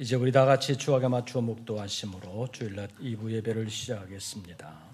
이제 우리 다 같이 주악에 맞추어 묵도하심으로 주일날 2부 예배를 시작하겠습니다.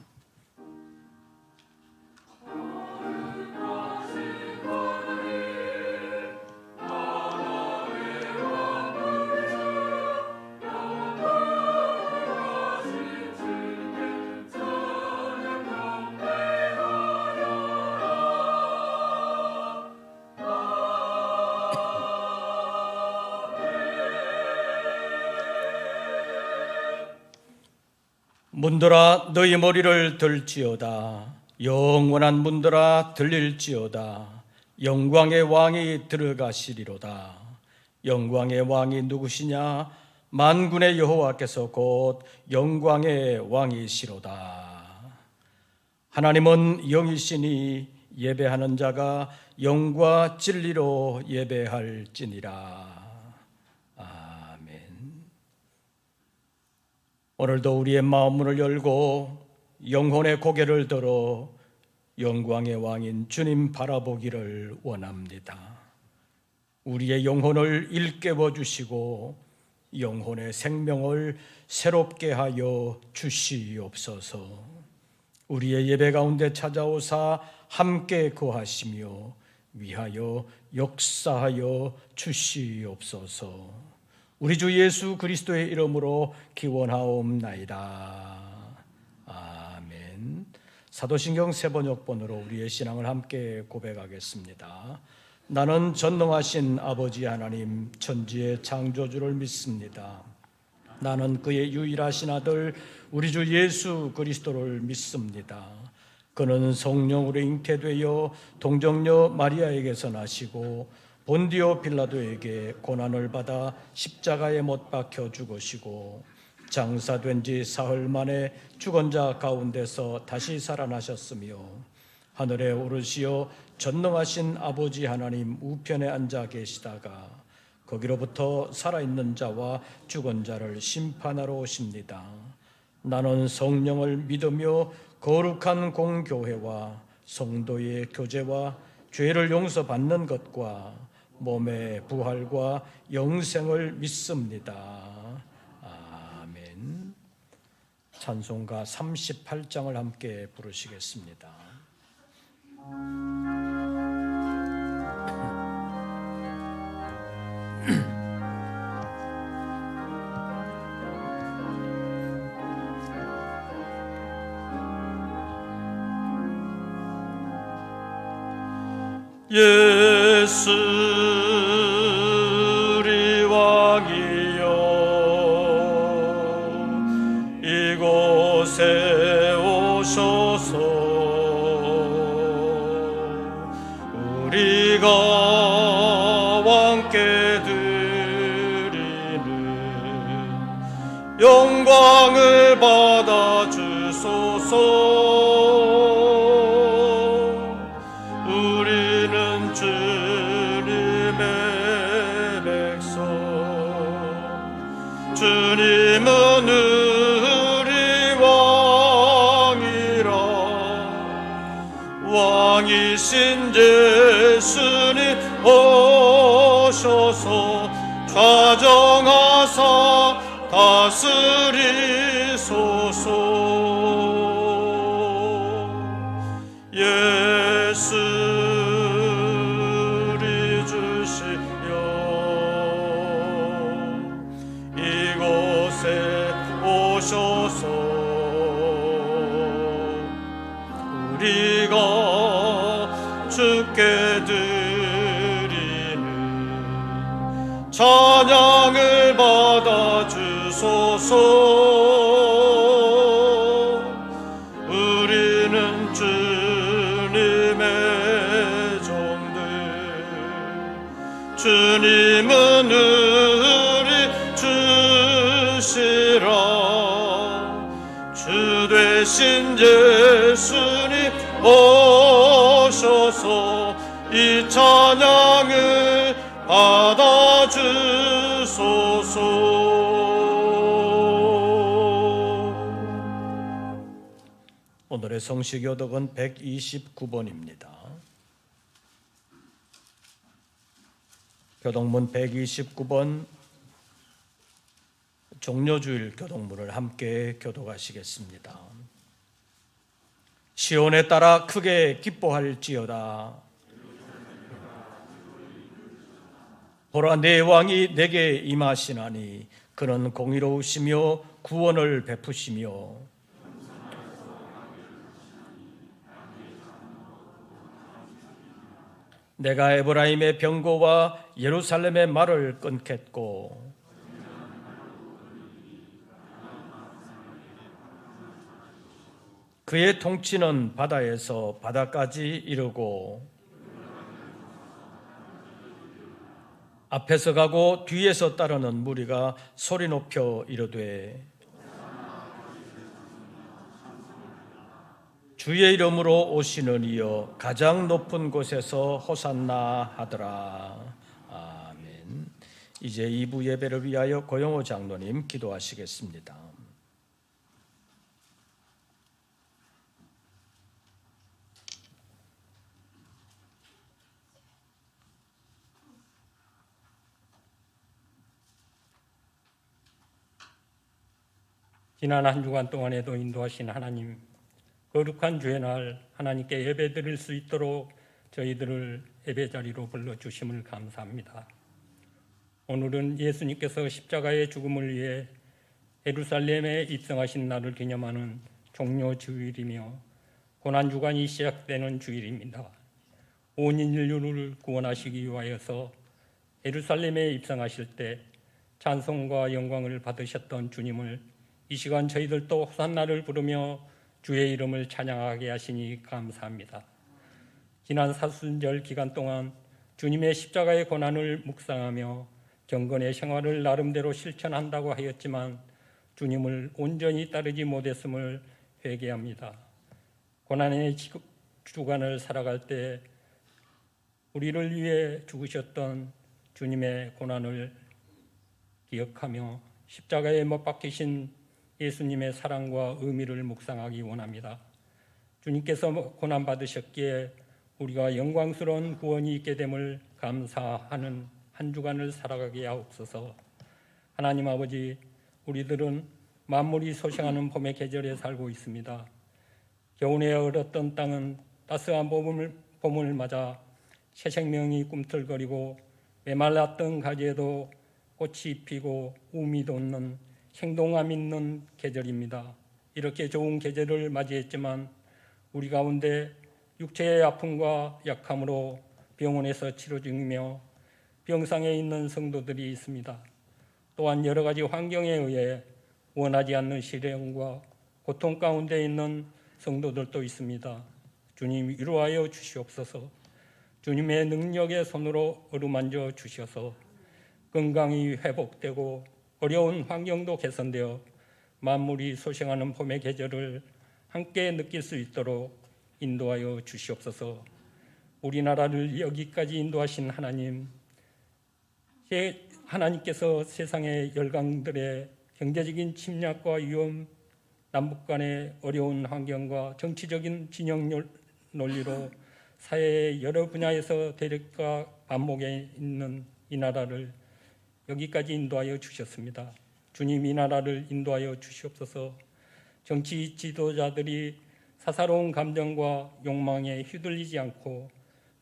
문들아 너희 머리를 들지어다. 영원한 문들아 들릴지어다. 영광의 왕이 들어가시리로다. 영광의 왕이 누구시냐? 만군의 여호와께서 곧 영광의 왕이시로다. 하나님은 영이시니 예배하는 자가 영과 진리로 예배할지니라. 오늘도 우리의 마음문을 열고 영혼의 고개를 들어 영광의 왕인 주님 바라보기를 원합니다. 우리의 영혼을 일깨워 주시고 영혼의 생명을 새롭게 하여 주시옵소서. 우리의 예배 가운데 찾아오사 함께 거하시며 위하여 역사하여 주시옵소서. 우리 주 예수 그리스도의 이름으로 기원하옵나이다. 아멘. 사도신경 세번역본으로 우리의 신앙을 함께 고백하겠습니다. 나는 전능하신 아버지 하나님 천지의 창조주를 믿습니다. 나는 그의 유일하신 아들 우리 주 예수 그리스도를 믿습니다. 그는 성령으로 잉태되어 동정녀 마리아에게서 나시고 본디오 빌라도에게 고난을 받아 십자가에 못 박혀 죽으시고 장사된 지 사흘 만에 죽은 자 가운데서 다시 살아나셨으며 하늘에 오르시어 전능하신 아버지 하나님 우편에 앉아 계시다가 거기로부터 살아있는 자와 죽은 자를 심판하러 오십니다. 나는 성령을 믿으며 거룩한 공교회와 성도의 교제와 죄를 용서받는 것과 몸의 부활과 영생을 믿습니다. 아멘. 찬송가 38장을 함께 부르시겠습니다. 예수 우리 왕이여 이곳에 오셔서 우리가 왕께 드리는 영광을 받아 주소서. 주님은 우리 왕이라. 왕이신 예수님 오셔서 좌정하사 다스리소서. 예수 오셔서 우리가 주께 드리는 찬양을 받아 주소서. 우리는 주님의 종들. 주님은 우리 주시라. 주 되신 예수님 오셔서 이 찬양을 받아주소서. 오늘의 성시 교독은 129번입니다. 교독문 129번 종료주일 교독문을 함께 교독하시겠습니다. 시온에 따라 크게 기뻐할지어다. 보라, 내 왕이 내게 임하시나니 그는 공의로우시며 구원을 베푸시며 내가 에브라임의 병고와 예루살렘의 말을 끊겠고 그의 통치는 바다에서 바다까지 이르고 앞에서 가고 뒤에서 따르는 무리가 소리 높여 이르되 주의 이름으로 오시는 이여 가장 높은 곳에서 호산나 하더라. 아멘. 이제 2부 예배를 위하여 고영호 장로님 기도하시겠습니다. 지난 한 주간 동안에도 인도하신 하나님, 거룩한 주의 날 하나님께 예배드릴 수 있도록 저희들을 예배 자리로 불러주심을 감사합니다. 오늘은 예수님께서 십자가의 죽음을 위해 예루살렘에 입성하신 날을 기념하는 종료주일이며 고난주간이 시작되는 주일입니다. 온 인류를 구원하시기 위하여서 예루살렘에 입성하실 때 찬송과 영광을 받으셨던 주님을 이 시간 저희들도 호산나를 부르며 주의 이름을 찬양하게 하시니 감사합니다. 지난 사순절 기간 동안 주님의 십자가의 고난을 묵상하며 경건의 생활을 나름대로 실천한다고 하였지만 주님을 온전히 따르지 못했음을 회개합니다. 고난의 주간을 살아갈 때 우리를 위해 죽으셨던 주님의 고난을 기억하며 십자가에 못 박히신 예수님의 사랑과 의미를 묵상하기 원합니다. 주님께서 고난받으셨기에 우리가 영광스러운 구원이 있게 됨을 감사하는 한 주간을 살아가게 하옵소서. 하나님 아버지, 우리들은 만물이 소생하는 봄의 계절에 살고 있습니다. 겨우내 얼었던 땅은 따스한 봄을 맞아 새 생명이 꿈틀거리고 메말랐던 가지에도 꽃이 피고 움이 돋는 생동감 있는 계절입니다. 이렇게 좋은 계절을 맞이했지만 우리 가운데 육체의 아픔과 약함으로 병원에서 치료 중이며 병상에 있는 성도들이 있습니다. 또한 여러 가지 환경에 의해 원하지 않는 시련과 고통 가운데 있는 성도들도 있습니다. 주님 위로하여 주시옵소서. 주님의 능력의 손으로 어루만져 주셔서 건강이 회복되고 어려운 환경도 개선되어 만물이 소생하는 봄의 계절을 함께 느낄 수 있도록 인도하여 주시옵소서. 우리나라를 여기까지 인도하신 하나님, 하나님께서 세상의 열강들의 경제적인 침략과 위험, 남북 간의 어려운 환경과 정치적인 진영 논리로 사회의 여러 분야에서 대립과 반목에 있는 이 나라를 여기까지 인도하여 주셨습니다. 주님, 이 나라를 인도하여 주시옵소서. 정치 지도자들이 사사로운 감정과 욕망에 휘둘리지 않고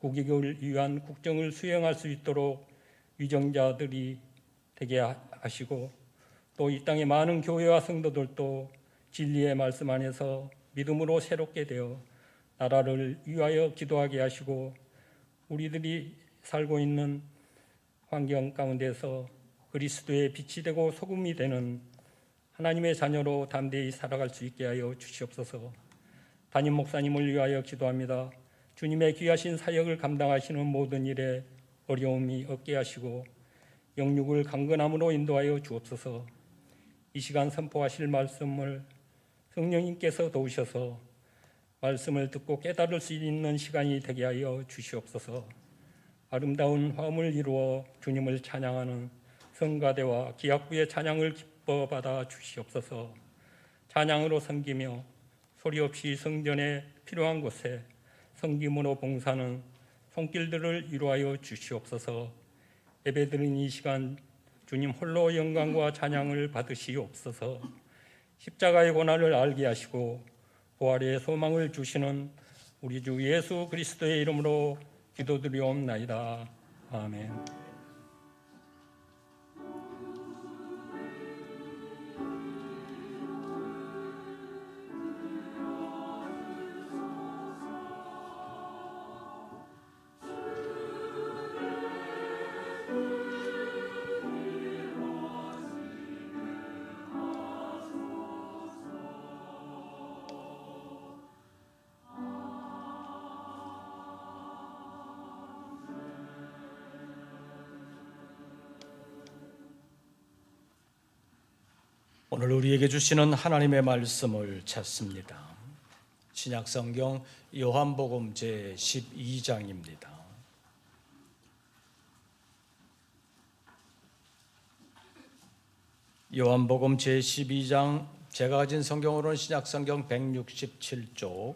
국익을 위한 국정을 수행할 수 있도록 위정자들이 되게 하시고 또 이 땅의 많은 교회와 성도들도 진리의 말씀 안에서 믿음으로 새롭게 되어 나라를 위하여 기도하게 하시고 우리들이 살고 있는 환경 가운데서 그리스도의 빛이 되고 소금이 되는 하나님의 자녀로 담대히 살아갈 수 있게 하여 주시옵소서. 담임 목사님을 위하여 기도합니다. 주님의 귀하신 사역을 감당하시는 모든 일에 어려움이 없게 하시고 영육을 강건함으로 인도하여 주옵소서. 이 시간 선포하실 말씀을 성령님께서 도우셔서 말씀을 듣고 깨달을 수 있는 시간이 되게 하여 주시옵소서. 아름다운 화음을 이루어 주님을 찬양하는 성가대와 기악부의 찬양을 기뻐 받아 주시옵소서. 찬양으로 섬기며 소리 없이 성전에 필요한 곳에 섬김으로 봉사하는 손길들을 이루하여 주시옵소서. 예배드린 이 시간 주님 홀로 영광과 찬양을 받으시옵소서. 십자가의 고난을 알게 하시고 부활의 소망을 주시는 우리 주 예수 그리스도의 이름으로 기도드리옵나이다. 아멘. 오늘 우리에게 주시는 하나님의 말씀을 찾습니다. 신약성경 요한복음 제12장입니다. 요한복음 제12장, 제가 가진 성경으로는 신약성경 167쪽,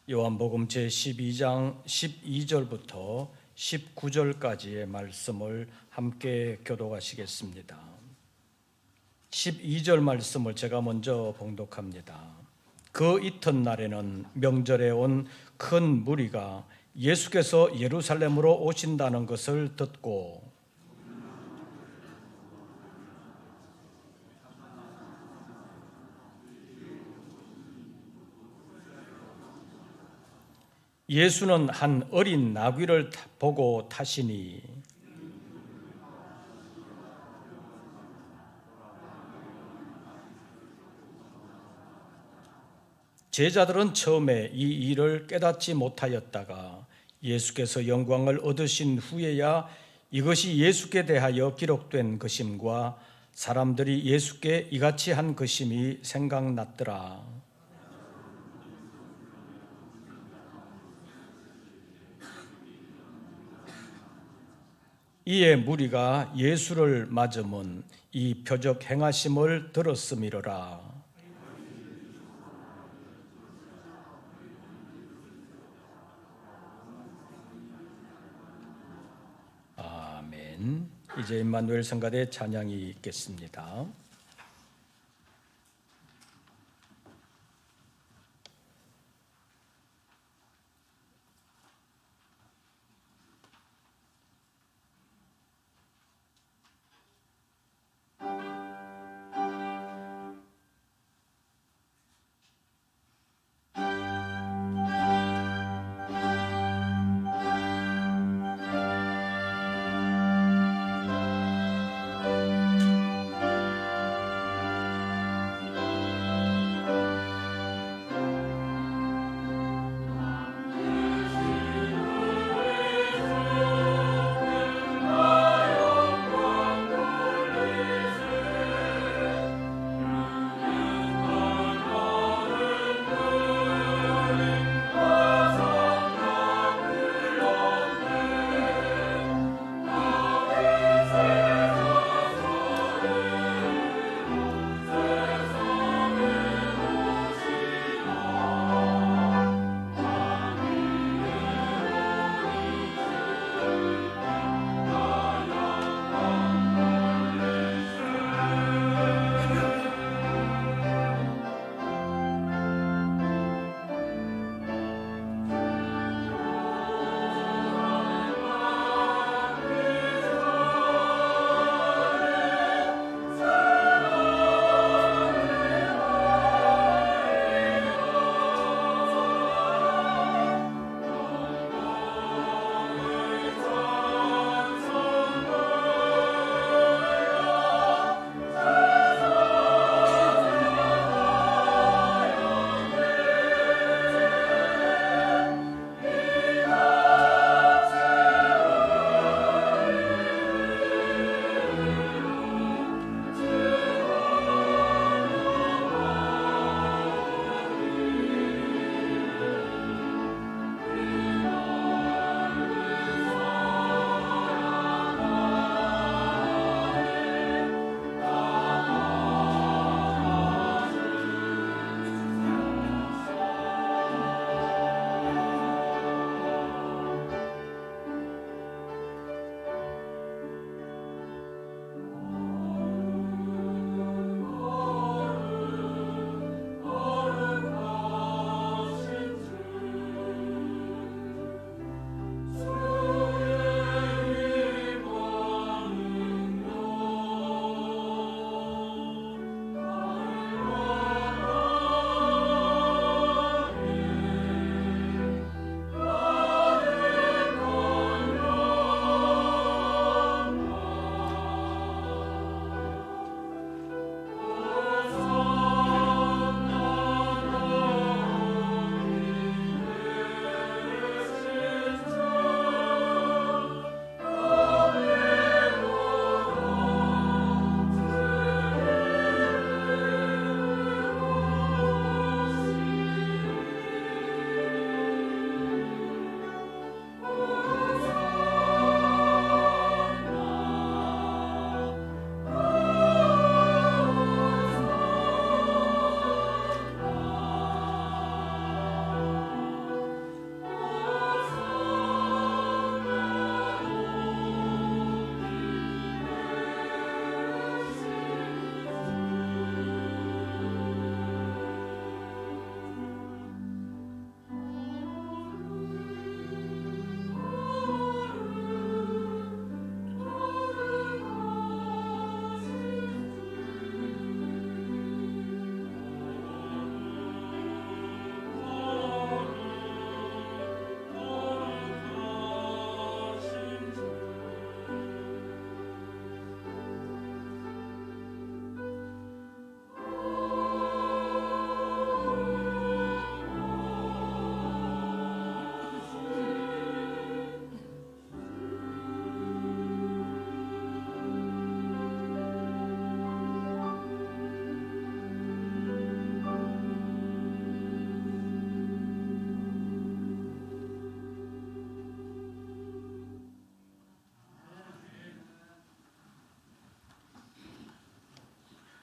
요한복음 제12장 12절부터 19절까지의 말씀을 함께 교독하시겠습니다. 12절 말씀을 제가 먼저 봉독합니다. 그 이튿날에는 명절에 온 큰 무리가 예수께서 예루살렘으로 오신다는 것을 듣고 예수는 한 어린 나귀를 보고 타시니 제자들은 처음에 이 일을 깨닫지 못하였다가 예수께서 영광을 얻으신 후에야 이것이 예수께 대하여 기록된 것임과 사람들이 예수께 이같이 한 것임이 생각났더라. 이에 무리가 예수를 맞으면 이 표적 행하심을 들었음이로라. 아멘. 이제 임마누엘 성가대 찬양이 있겠습니다.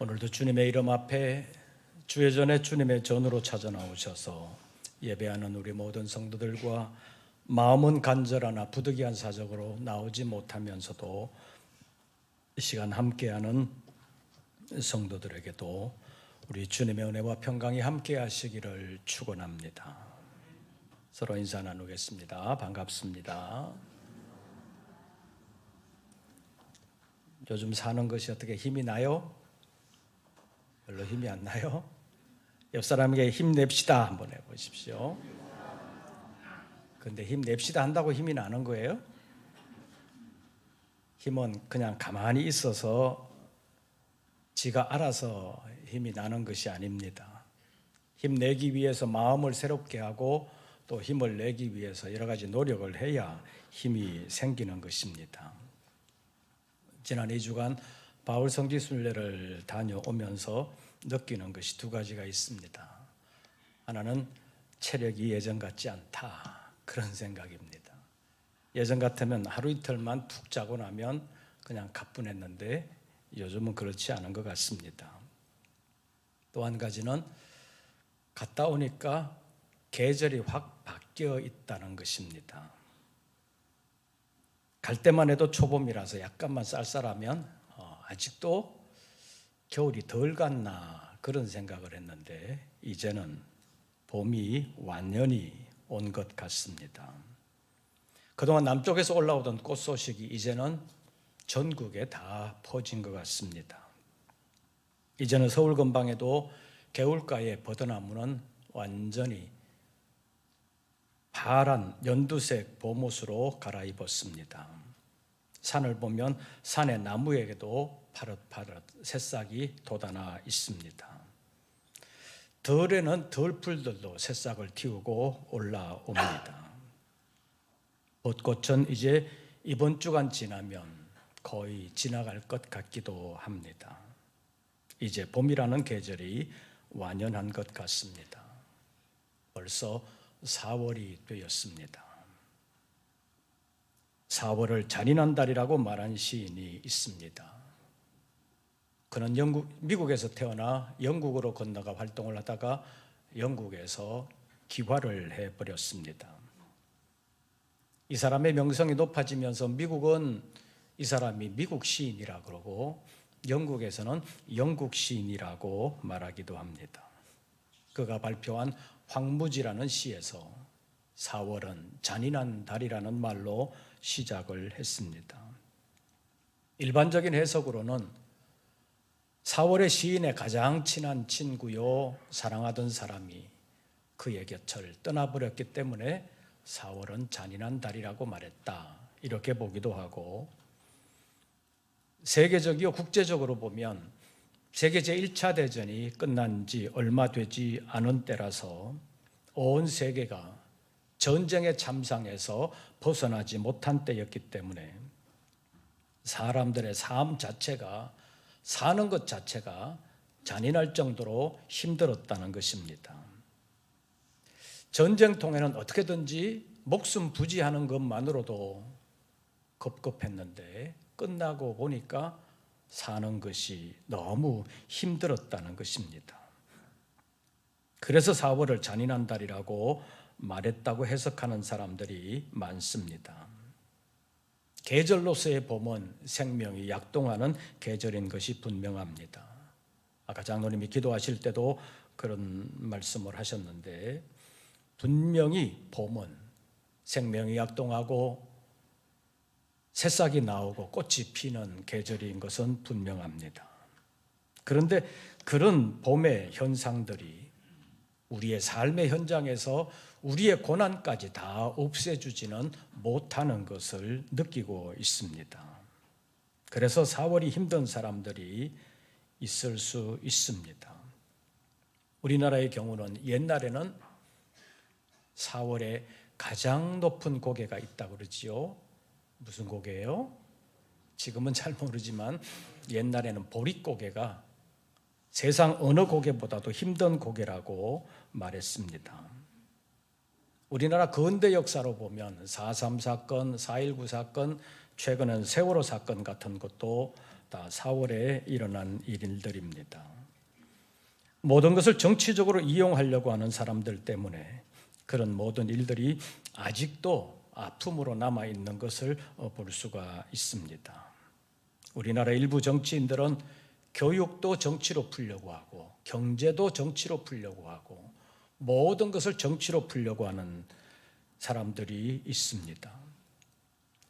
오늘도 주님의 이름 앞에 주의 전에 주님의 전으로 찾아 나오셔서 예배하는 우리 모든 성도들과 마음은 간절하나 부득이한 사정으로 나오지 못하면서도 이 시간 함께하는 성도들에게도 우리 주님의 은혜와 평강이 함께 하시기를 축원합니다. 서로 인사 나누겠습니다. 반갑습니다. 요즘 사는 것이 어떻게 힘이 나요? 별로 힘이 안 나요? 옆 사람에게 힘냅시다 한번 해보십시오. 근데 힘냅시다 한다고 힘이 나는 거예요? 힘은 그냥 가만히 있어서 지가 알아서 힘이 나는 것이 아닙니다. 힘내기 위해서 마음을 새롭게 하고 또 힘을 내기 위해서 여러 가지 노력을 해야 힘이 생기는 것입니다. 지난 2주간 바울 성지 순례를 다녀오면서 느끼는 것이 두 가지가 있습니다. 하나는 체력이 예전 같지 않다, 그런 생각입니다. 예전 같으면 하루 이틀만 푹 자고 나면 그냥 가뿐했는데 요즘은 그렇지 않은 것 같습니다. 또 한 가지는 갔다 오니까 계절이 확 바뀌어 있다는 것입니다. 갈 때만 해도 초봄이라서 약간만 쌀쌀하면 아직도 겨울이 덜 갔나 그런 생각을 했는데 이제는 봄이 완연히 온 것 같습니다. 그동안 남쪽에서 올라오던 꽃 소식이 이제는 전국에 다 퍼진 것 같습니다. 이제는 서울 근방에도 개울가의 버드나무는 완전히 파란 연두색 봄옷으로 갈아입었습니다. 산을 보면 산의 나무에게도 파릇파릇 새싹이 돋아나 있습니다. 들에는 들풀들도 새싹을 틔우고 올라옵니다. 벚꽃은 이제 이번 주간 지나면 거의 지나갈 것 같기도 합니다. 이제 봄이라는 계절이 완연한 것 같습니다. 벌써 4월이 되었습니다. 4월을 잔인한 달이라고 말한 시인이 있습니다. 그는 미국에서 태어나 영국으로 건너가 활동을 하다가 영국에서 귀화를 해버렸습니다. 이 사람의 명성이 높아지면서 미국은 이 사람이 미국 시인이라 그러고 영국에서는 영국 시인이라고 말하기도 합니다. 그가 발표한 황무지라는 시에서 4월은 잔인한 달이라는 말로 시작을 했습니다. 일반적인 해석으로는 4월의 시인의 가장 친한 친구요 사랑하던 사람이 그의 곁을 떠나버렸기 때문에 4월은 잔인한 달이라고 말했다, 이렇게 보기도 하고, 세계적이요 국제적으로 보면 세계 제1차 대전이 끝난 지 얼마 되지 않은 때라서 온 세계가 전쟁의 참상에서 벗어나지 못한 때였기 때문에 사람들의 삶 자체가, 사는 것 자체가 잔인할 정도로 힘들었다는 것입니다. 전쟁통에는 어떻게든지 목숨 부지하는 것만으로도 급급했는데 끝나고 보니까 사는 것이 너무 힘들었다는 것입니다. 그래서 4월을 잔인한 달이라고 말했다고 해석하는 사람들이 많습니다. 계절로서의 봄은 생명이 약동하는 계절인 것이 분명합니다. 아까 장로님이 기도하실 때도 그런 말씀을 하셨는데, 분명히 봄은 생명이 약동하고 새싹이 나오고 꽃이 피는 계절인 것은 분명합니다. 그런데 그런 봄의 현상들이 우리의 삶의 현장에서 우리의 고난까지 다 없애주지는 못하는 것을 느끼고 있습니다. 그래서 4월이 힘든 사람들이 있을 수 있습니다. 우리나라의 경우는 옛날에는 4월에 가장 높은 고개가 있다고 그러지요. 무슨 고개예요? 지금은 잘 모르지만 옛날에는 보릿고개가 세상 어느 고개보다도 힘든 고개라고 말했습니다. 우리나라 근대 역사로 보면 4.3 사건, 4.19 사건, 최근엔 세월호 사건 같은 것도 다 4월에 일어난 일들입니다. 모든 것을 정치적으로 이용하려고 하는 사람들 때문에 그런 모든 일들이 아직도 아픔으로 남아있는 것을 볼 수가 있습니다. 우리나라 일부 정치인들은 교육도 정치로 풀려고 하고 경제도 정치로 풀려고 하고 모든 것을 정치로 풀려고 하는 사람들이 있습니다.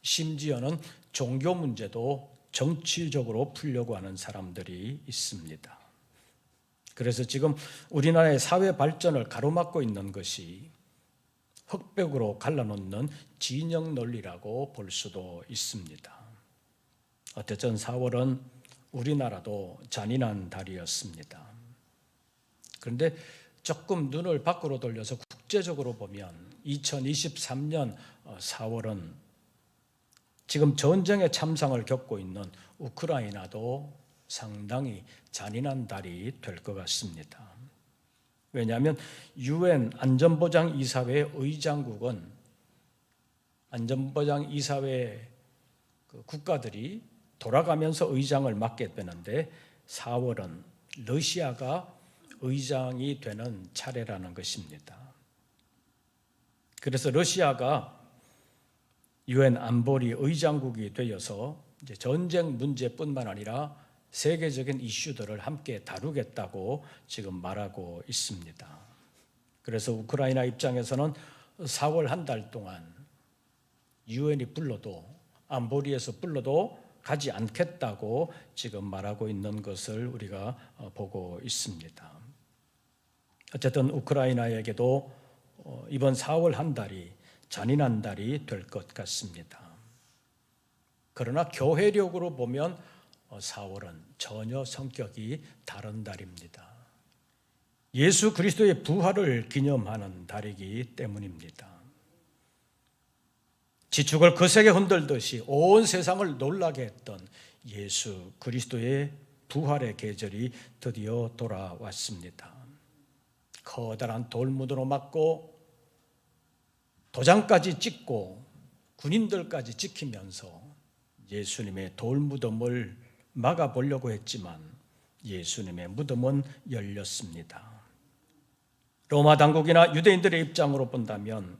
심지어는 종교 문제도 정치적으로 풀려고 하는 사람들이 있습니다. 그래서 지금 우리나라의 사회 발전을 가로막고 있는 것이 흑백으로 갈라놓는 진영 논리라고 볼 수도 있습니다. 어쨌든 4월은 우리나라도 잔인한 달이었습니다. 그런데 조금 눈을 밖으로 돌려서 국제적으로 보면 2023년 4월은 지금 전쟁의 참상을 겪고 있는 우크라이나도 상당히 잔인한 달이 될 것 같습니다. 왜냐하면 UN 안전보장이사회 의장국은 안전보장이사회 국가들이 돌아가면서 의장을 맡게 되는데 4월은 러시아가 의장이 되는 차례라는 것입니다. 그래서 러시아가 UN 안보리 의장국이 되어서 이제 전쟁 문제뿐만 아니라 세계적인 이슈들을 함께 다루겠다고 지금 말하고 있습니다. 그래서 우크라이나 입장에서는 4월 한 달 동안 UN이 불러도 안보리에서 불러도 가지 않겠다고 지금 말하고 있는 것을 우리가 보고 있습니다. 어쨌든 우크라이나에게도 이번 4월 한 달이 잔인한 달이 될 것 같습니다. 그러나 교회력으로 보면 4월은 전혀 성격이 다른 달입니다. 예수 그리스도의 부활을 기념하는 달이기 때문입니다. 지축을 거세게 흔들듯이 온 세상을 놀라게 했던 예수 그리스도의 부활의 계절이 드디어 돌아왔습니다. 커다란 돌무드로 맞고 도장까지 찍고 군인들까지 지키면서 예수님의 돌무덤을 막아보려고 했지만 예수님의 무덤은 열렸습니다. 로마 당국이나 유대인들의 입장으로 본다면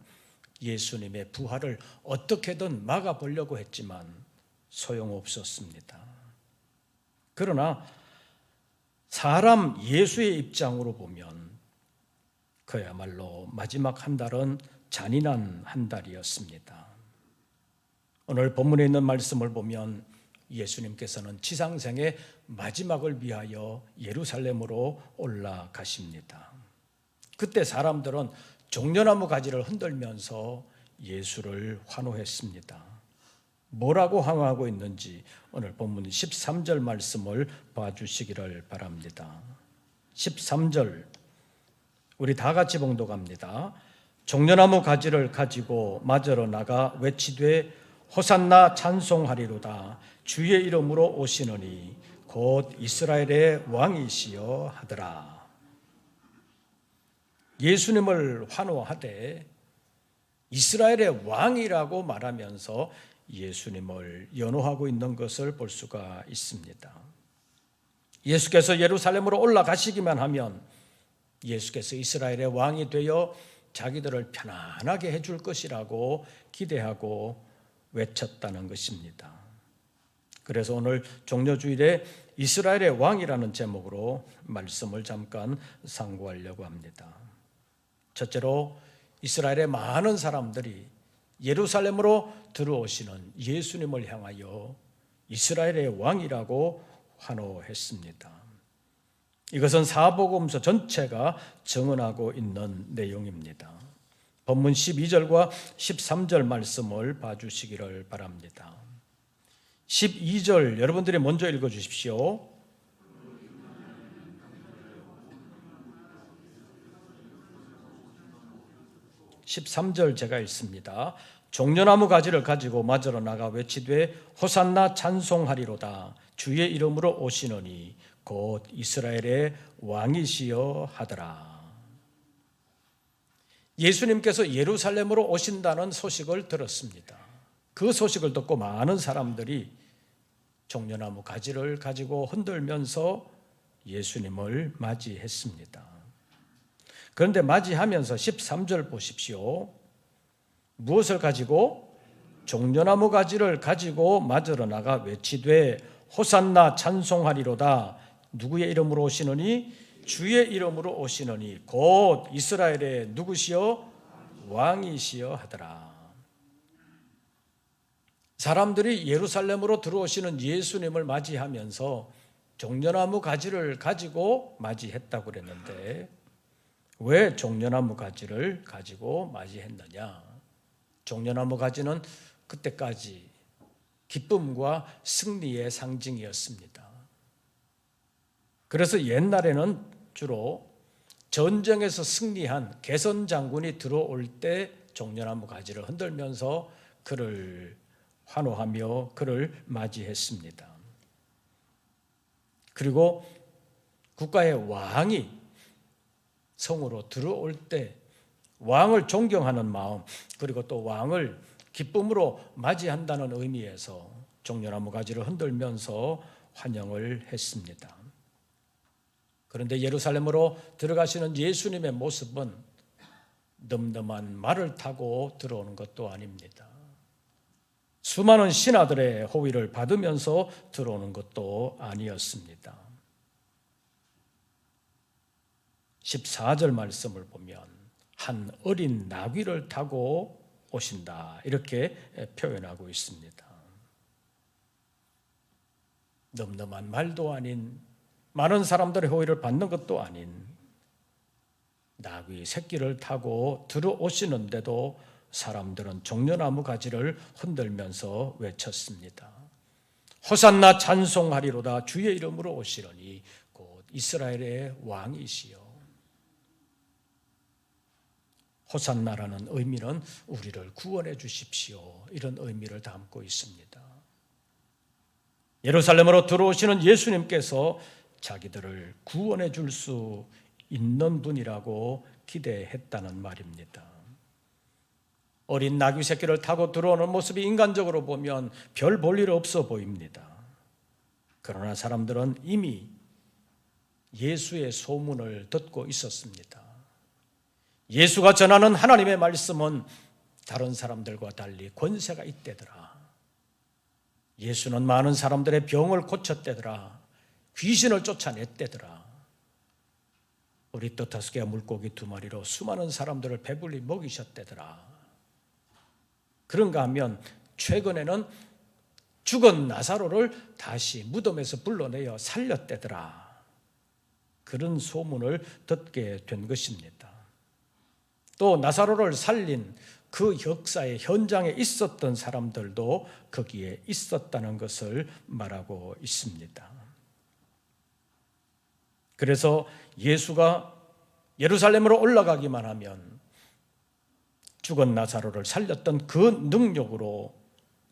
예수님의 부활을 어떻게든 막아보려고 했지만 소용없었습니다. 그러나 사람 예수의 입장으로 보면 그야말로 마지막 한 달은 잔인한 한 달이었습니다. 오늘 본문에 있는 말씀을 보면 예수님께서는 지상생의 마지막을 위하여 예루살렘으로 올라가십니다. 그때 사람들은 종려나무 가지를 흔들면서 예수를 환호했습니다. 뭐라고 환호하고 있는지 오늘 본문 13절 말씀을 봐주시기를 바랍니다. 13절 우리 다 같이 봉독합니다. 종려나무 가지를 가지고 맞으러 나가 외치되 호산나 찬송하리로다 주의 이름으로 오시느니 곧 이스라엘의 왕이시여 하더라. 예수님을 환호하되 이스라엘의 왕이라고 말하면서 예수님을 연호하고 있는 것을 볼 수가 있습니다. 예수께서 예루살렘으로 올라가시기만 하면 예수께서 이스라엘의 왕이 되어 자기들을 편안하게 해줄 것이라고 기대하고 외쳤다는 것입니다. 그래서 오늘 종려주일에 이스라엘의 왕이라는 제목으로 말씀을 잠깐 상고하려고 합니다. 첫째로 이스라엘의 많은 사람들이 예루살렘으로 들어오시는 예수님을 향하여 이스라엘의 왕이라고 환호했습니다. 이것은 사복음서 전체가 증언하고 있는 내용입니다. 본문 12절과 13절 말씀을 봐주시기를 바랍니다. 12절 여러분들이 먼저 읽어주십시오. (13절) 제가 읽습니다. 종려나무 가지를 가지고 맞으러 나가 외치되 호산나 찬송하리로다 주의 이름으로 오시노니 곧 이스라엘의 왕이시여 하더라. 예수님께서 예루살렘으로 오신다는 소식을 들었습니다. 그 소식을 듣고 많은 사람들이 종려나무 가지를 가지고 흔들면서 예수님을 맞이했습니다. 그런데 맞이하면서 13절 보십시오. 무엇을 가지고? 종려나무 가지를 가지고 맞으러 나가 외치되 호산나 찬송하리로다. 누구의 이름으로 오시느니? 주의 이름으로 오시느니 곧 이스라엘의 누구시여? 왕이시여 하더라. 사람들이 예루살렘으로 들어오시는 예수님을 맞이하면서 종려나무 가지를 가지고 맞이했다고 그랬는데 왜 종려나무 가지를 가지고 맞이했느냐? 종려나무 가지는 그때까지 기쁨과 승리의 상징이었습니다. 그래서 옛날에는 주로 전쟁에서 승리한 개선 장군이 들어올 때 종려나무 가지를 흔들면서 그를 환호하며 그를 맞이했습니다. 그리고 국가의 왕이 성으로 들어올 때 왕을 존경하는 마음, 그리고 또 왕을 기쁨으로 맞이한다는 의미에서 종려나무 가지를 흔들면서 환영을 했습니다. 그런데 예루살렘으로 들어가시는 예수님의 모습은 늠름한 말을 타고 들어오는 것도 아닙니다. 수많은 신하들의 호의를 받으면서 들어오는 것도 아니었습니다. 14절 말씀을 보면 한 어린 나귀를 타고 오신다 이렇게 표현하고 있습니다. 늠름한 말도 아닌, 많은 사람들의 호의를 받는 것도 아닌 나귀 새끼를 타고 들어오시는데도 사람들은 종려나무 가지를 흔들면서 외쳤습니다. 호산나 찬송하리로다. 주의 이름으로 오시려니 곧 이스라엘의 왕이시여. 호산나라는 의미는 우리를 구원해 주십시오, 이런 의미를 담고 있습니다. 예루살렘으로 들어오시는 예수님께서 자기들을 구원해 줄 수 있는 분이라고 기대했다는 말입니다. 어린 나귀 새끼를 타고 들어오는 모습이 인간적으로 보면 별 볼 일 없어 보입니다. 그러나 사람들은 이미 예수의 소문을 듣고 있었습니다. 예수가 전하는 하나님의 말씀은 다른 사람들과 달리 권세가 있대더라. 예수는 많은 사람들의 병을 고쳤대더라. 귀신을 쫓아냈대더라. 우리 또 5개의 물고기 2마리로 수많은 사람들을 배불리 먹이셨대더라. 그런가 하면 최근에는 죽은 나사로를 다시 무덤에서 불러내어 살렸대더라. 그런 소문을 듣게 된 것입니다. 또 나사로를 살린 그 역사의 현장에 있었던 사람들도 거기에 있었다는 것을 말하고 있습니다. 그래서 예수가 예루살렘으로 올라가기만 하면 죽은 나사로를 살렸던 그 능력으로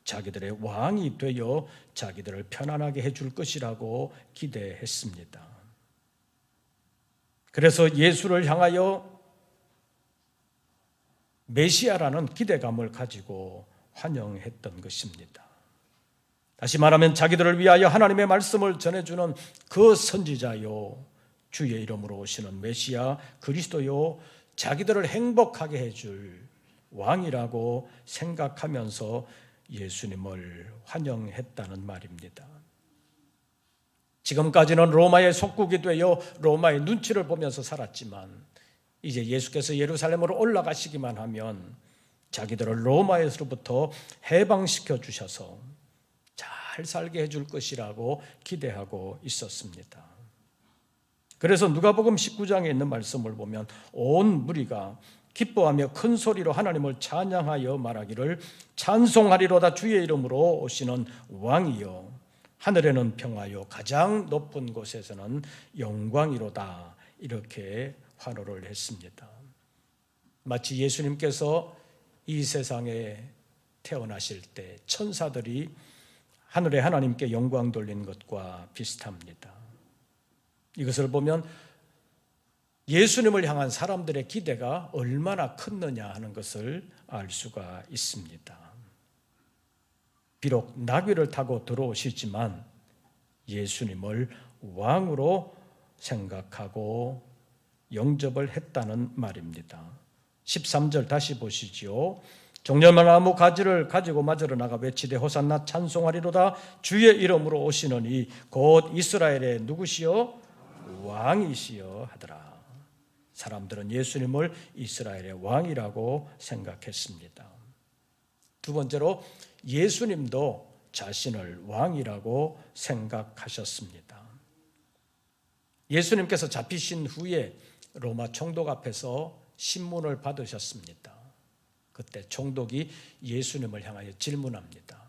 자기들의 왕이 되어 자기들을 편안하게 해줄 것이라고 기대했습니다. 그래서 예수를 향하여 메시아라는 기대감을 가지고 환영했던 것입니다. 다시 말하면 자기들을 위하여 하나님의 말씀을 전해주는 그 선지자요, 주의 이름으로 오시는 메시아 그리스도요, 자기들을 행복하게 해줄 왕이라고 생각하면서 예수님을 환영했다는 말입니다. 지금까지는 로마의 속국이 되어 로마의 눈치를 보면서 살았지만 이제 예수께서 예루살렘으로 올라가시기만 하면 자기들을 로마에서부터 해방시켜 주셔서 잘 살게 해줄 것이라고 기대하고 있었습니다. 그래서 누가복음 19장에 있는 말씀을 보면 온 무리가 기뻐하며 큰 소리로 하나님을 찬양하여 말하기를 찬송하리로다. 주의 이름으로 오시는 왕이여, 하늘에는 평화요 가장 높은 곳에서는 영광이로다. 이렇게 환호를 했습니다. 마치 예수님께서 이 세상에 태어나실 때 천사들이 하늘에 하나님께 영광 돌린 것과 비슷합니다. 이것을 보면 예수님을 향한 사람들의 기대가 얼마나 컸느냐 하는 것을 알 수가 있습니다. 비록 나귀를 타고 들어오시지만 예수님을 왕으로 생각하고 영접을 했다는 말입니다. 13절 다시 보시지요. 종려만 나무 가지를 가지고 맞으러 나가 외치되 호산나 찬송하리로다. 주의 이름으로 오시는 이 곧 이스라엘의 누구시여? 왕이시여 하더라. 사람들은 예수님을 이스라엘의 왕이라고 생각했습니다. 두 번째로 예수님도 자신을 왕이라고 생각하셨습니다. 예수님께서 잡히신 후에 로마 총독 앞에서 신문을 받으셨습니다. 그때 총독이 예수님을 향하여 질문합니다.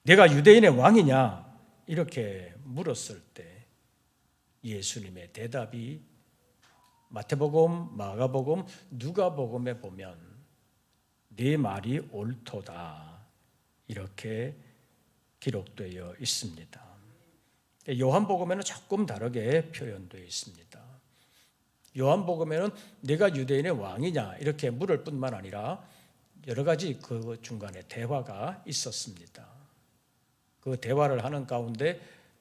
내가 유대인의 왕이냐? 이렇게 물었을 때 예수님의 대답이 마태복음, 마가복음, 누가복음에 보면 네 말이 옳도다 이렇게 기록되어 있습니다. 요한복음에는 조금 다르게 표현되어 있습니다. 요한복음에는 내가 유대인의 왕이냐 이렇게 물을 뿐만 아니라 여러 가지 그 중간에 대화가 있었습니다. 그 대화를 하는 가운데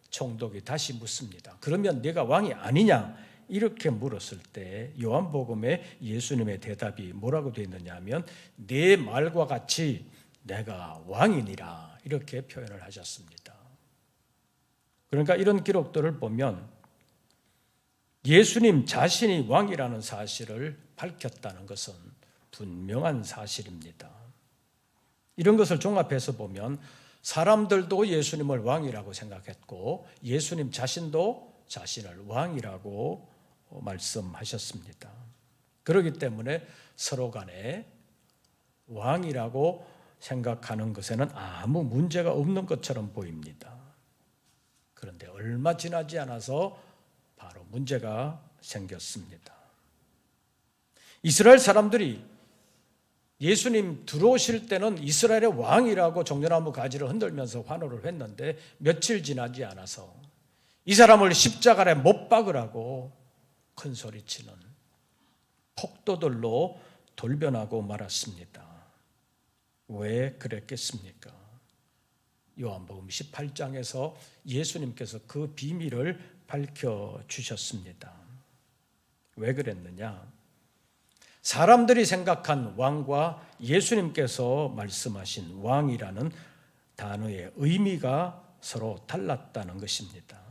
총독이 다시 묻습니다. 그러면 네가 왕이 아니냐 이렇게 물었을 때 요한복음에 예수님의 대답이 뭐라고 되어 있느냐 하면 네 말과 같이 내가 왕이니라 이렇게 표현을 하셨습니다. 그러니까 이런 기록들을 보면 예수님 자신이 왕이라는 사실을 밝혔다는 것은 분명한 사실입니다. 이런 것을 종합해서 보면 사람들도 예수님을 왕이라고 생각했고 예수님 자신도 자신을 왕이라고 말씀하셨습니다. 그렇기 때문에 서로 간에 왕이라고 생각하는 것에는 아무 문제가 없는 것처럼 보입니다. 그런데 얼마 지나지 않아서 바로 문제가 생겼습니다. 이스라엘 사람들이 예수님 들어오실 때는 이스라엘의 왕이라고 종려나무 가지를 흔들면서 환호를 했는데 며칠 지나지 않아서 이 사람을 십자가에 못 박으라고 큰 소리치는 폭도들로 돌변하고 말았습니다. 왜 그랬겠습니까? 요한복음 18장에서 예수님께서 그 비밀을 밝혀주셨습니다. 왜 그랬느냐? 사람들이 생각한 왕과 예수님께서 말씀하신 왕이라는 단어의 의미가 서로 달랐다는 것입니다.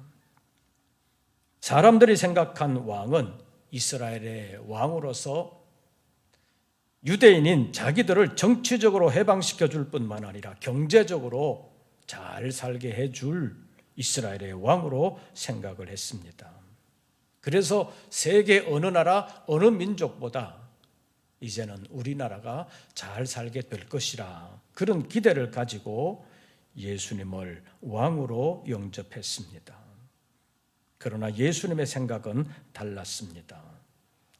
사람들이 생각한 왕은 이스라엘의 왕으로서 유대인인 자기들을 정치적으로 해방시켜 줄 뿐만 아니라 경제적으로 잘 살게 해줄 이스라엘의 왕으로 생각을 했습니다. 그래서 세계 어느 나라, 어느 민족보다 이제는 우리나라가 잘 살게 될 것이라 그런 기대를 가지고 예수님을 왕으로 영접했습니다. 그러나 예수님의 생각은 달랐습니다.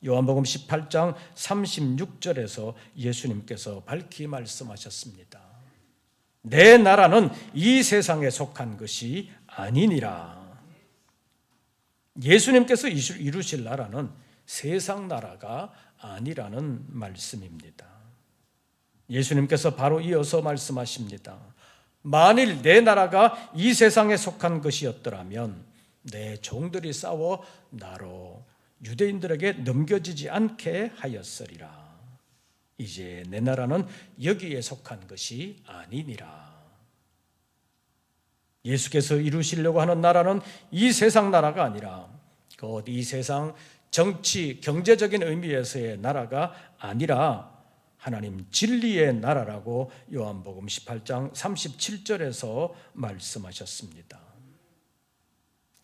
요한복음 18장 36절에서 예수님께서 밝히 말씀하셨습니다. 내 나라는 이 세상에 속한 것이 아니니라. 예수님께서 이루실 나라는 세상 나라가 아니라는 말씀입니다. 예수님께서 바로 이어서 말씀하십니다. 만일 내 나라가 이 세상에 속한 것이었더라면 내 종들이 싸워 나로 유대인들에게 넘겨지지 않게 하였으리라. 이제 내 나라는 여기에 속한 것이 아니니라. 예수께서 이루시려고 하는 나라는 이 세상 나라가 아니라 곧 이 세상 정치, 경제적인 의미에서의 나라가 아니라 하나님 진리의 나라라고 요한복음 18장 37절에서 말씀하셨습니다.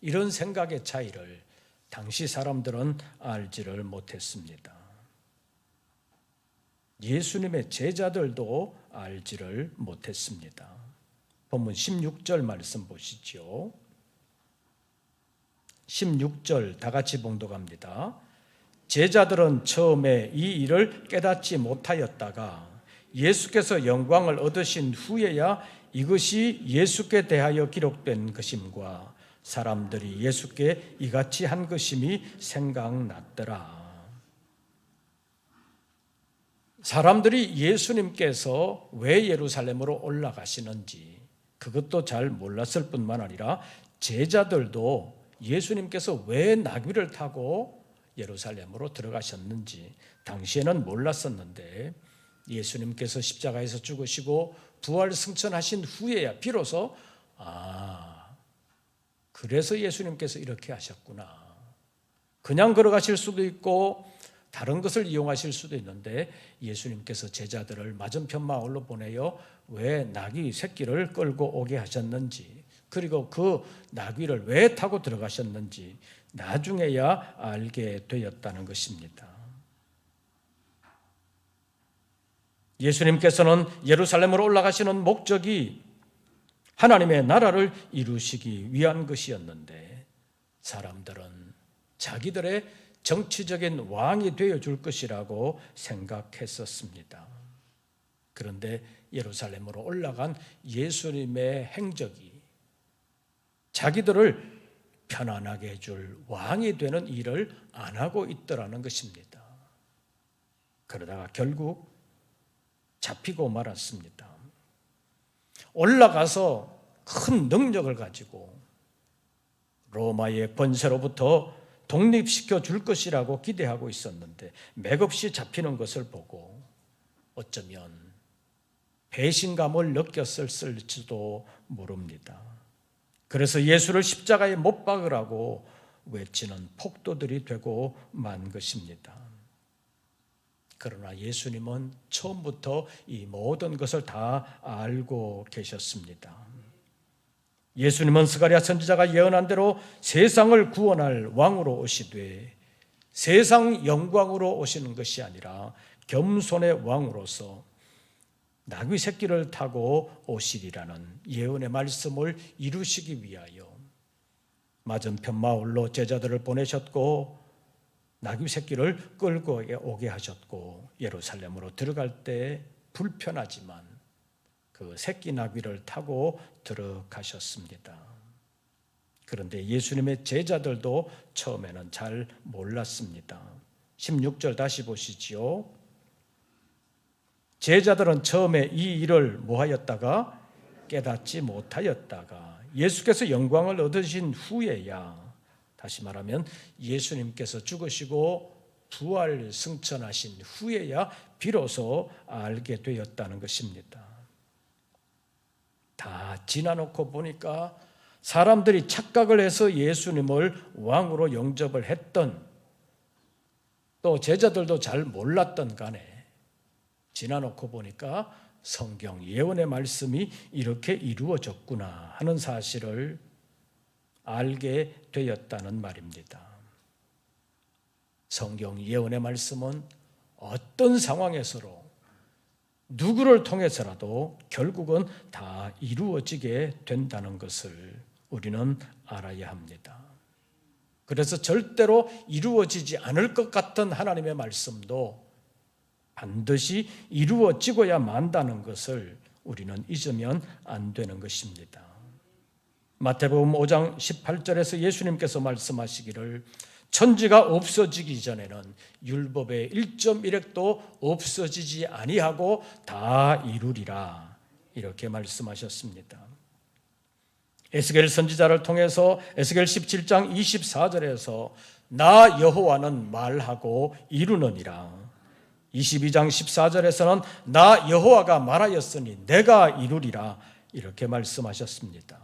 이런 생각의 차이를 당시 사람들은 알지를 못했습니다. 예수님의 제자들도 알지를 못했습니다. 본문 16절 말씀 보시죠. 16절 다 같이 봉독합니다. 제자들은 처음에 이 일을 깨닫지 못하였다가 예수께서 영광을 얻으신 후에야 이것이 예수께 대하여 기록된 것임과 사람들이 예수께 이같이 한 것임이 생각났더라. 사람들이 예수님께서 왜 예루살렘으로 올라가시는지 그것도 잘 몰랐을 뿐만 아니라 제자들도 예수님께서 왜 나귀를 타고 예루살렘으로 들어가셨는지 당시에는 몰랐었는데 예수님께서 십자가에서 죽으시고 부활 승천하신 후에야 비로소 그래서 예수님께서 이렇게 하셨구나. 그냥 걸어가실 수도 있고 다른 것을 이용하실 수도 있는데 예수님께서 제자들을 맞은편 마을로 보내어 왜 나귀 새끼를 끌고 오게 하셨는지, 그리고 그 나귀를 왜 타고 들어가셨는지 나중에야 알게 되었다는 것입니다. 예수님께서는 예루살렘으로 올라가시는 목적이 하나님의 나라를 이루시기 위한 것이었는데 사람들은 자기들의 정치적인 왕이 되어줄 것이라고 생각했었습니다. 그런데 예루살렘으로 올라간 예수님의 행적이 자기들을 편안하게 해줄 왕이 되는 일을 안 하고 있더라는 것입니다. 그러다가 결국 잡히고 말았습니다. 올라가서 큰 능력을 가지고 로마의 권세로부터 독립시켜 줄 것이라고 기대하고 있었는데 맥없이 잡히는 것을 보고 어쩌면 배신감을 느꼈을지도 모릅니다. 그래서 예수를 십자가에 못 박으라고 외치는 폭도들이 되고 만 것입니다. 그러나 예수님은 처음부터 이 모든 것을 다 알고 계셨습니다. 예수님은 스가랴 선지자가 예언한 대로 세상을 구원할 왕으로 오시되 세상 영광으로 오시는 것이 아니라 겸손의 왕으로서 나귀 새끼를 타고 오시리라는 예언의 말씀을 이루시기 위하여 맞은편 마을로 제자들을 보내셨고 나귀 새끼를 끌고 오게 하셨고 예루살렘으로 들어갈 때 불편하지만 그 새끼 나귀를 타고 들어가셨습니다. 그런데 예수님의 제자들도 처음에는 잘 몰랐습니다. 16절 다시 보시지요. 제자들은 처음에 이 일을 뭐하였다가 깨닫지 못하였다가 예수께서 영광을 얻으신 후에야, 다시 말하면 예수님께서 죽으시고 부활 승천하신 후에야 비로소 알게 되었다는 것입니다. 다 지나놓고 보니까 사람들이 착각을 해서 예수님을 왕으로 영접을 했던, 또 제자들도 잘 몰랐던 간에 지나놓고 보니까 성경 예언의 말씀이 이렇게 이루어졌구나 하는 사실을 알게 되었다는 말입니다. 성경 예언의 말씀은 어떤 상황에서도 누구를 통해서라도 결국은 다 이루어지게 된다는 것을 우리는 알아야 합니다. 그래서 절대로 이루어지지 않을 것 같은 하나님의 말씀도 반드시 이루어지고야 만다는 것을 우리는 잊으면 안 되는 것입니다. 마태복음 5장 18절에서 예수님께서 말씀하시기를 천지가 없어지기 전에는 율법의 1.1획도 없어지지 아니하고 다 이루리라, 이렇게 말씀하셨습니다. 에스겔 선지자를 통해서 에스겔 17장 24절에서 나 여호와는 말하고 이루느니라, 22장 14절에서는 나 여호와가 말하였으니 내가 이루리라, 이렇게 말씀하셨습니다.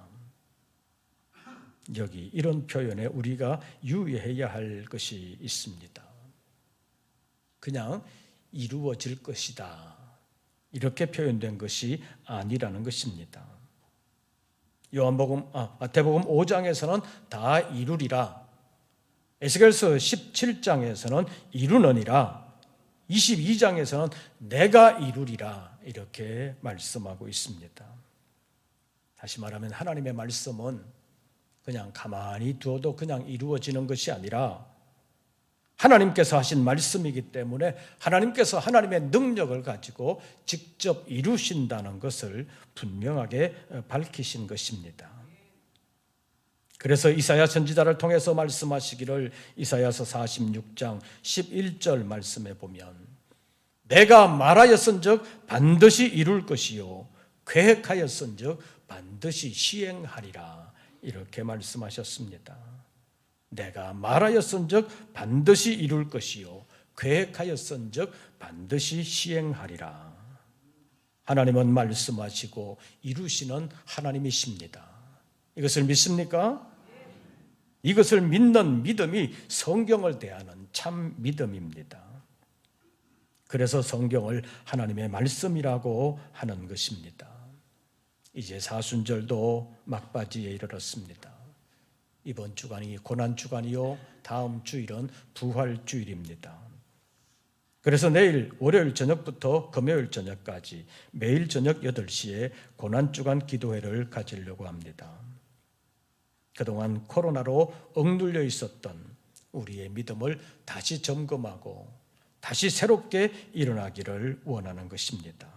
여기 이런 표현에 우리가 유의해야 할 것이 있습니다. 그냥 이루어질 것이다, 이렇게 표현된 것이 아니라는 것입니다. 마태복음 5장에서는 다 이루리라, 에스겔서 17장에서는 이루느니라, 22장에서는 내가 이루리라, 이렇게 말씀하고 있습니다. 다시 말하면 하나님의 말씀은 그냥 가만히 두어도 그냥 이루어지는 것이 아니라 하나님께서 하신 말씀이기 때문에 하나님께서 하나님의 능력을 가지고 직접 이루신다는 것을 분명하게 밝히신 것입니다. 그래서 이사야 선지자를 통해서 말씀하시기를 이사야서 46장 11절 말씀에 보면 내가 말하였은즉 반드시 이룰 것이요 계획하였은즉 반드시 시행하리라. 이렇게 말씀하셨습니다. 내가 말하였은즉 반드시 이룰 것이요 계획하였은즉 반드시 시행하리라. 하나님은 말씀하시고 이루시는 하나님이십니다. 이것을 믿습니까? 이것을 믿는 믿음이 성경을 대하는 참 믿음입니다. 그래서 성경을 하나님의 말씀이라고 하는 것입니다. 이제 사순절도 막바지에 이르렀습니다. 이번 주간이 고난주간이요 다음 주일은 부활주일입니다. 그래서 내일 월요일 저녁부터 금요일 저녁까지 매일 저녁 8시에 고난주간 기도회를 가지려고 합니다. 그동안 코로나로 억눌려 있었던 우리의 믿음을 다시 점검하고 다시 새롭게 일어나기를 원하는 것입니다.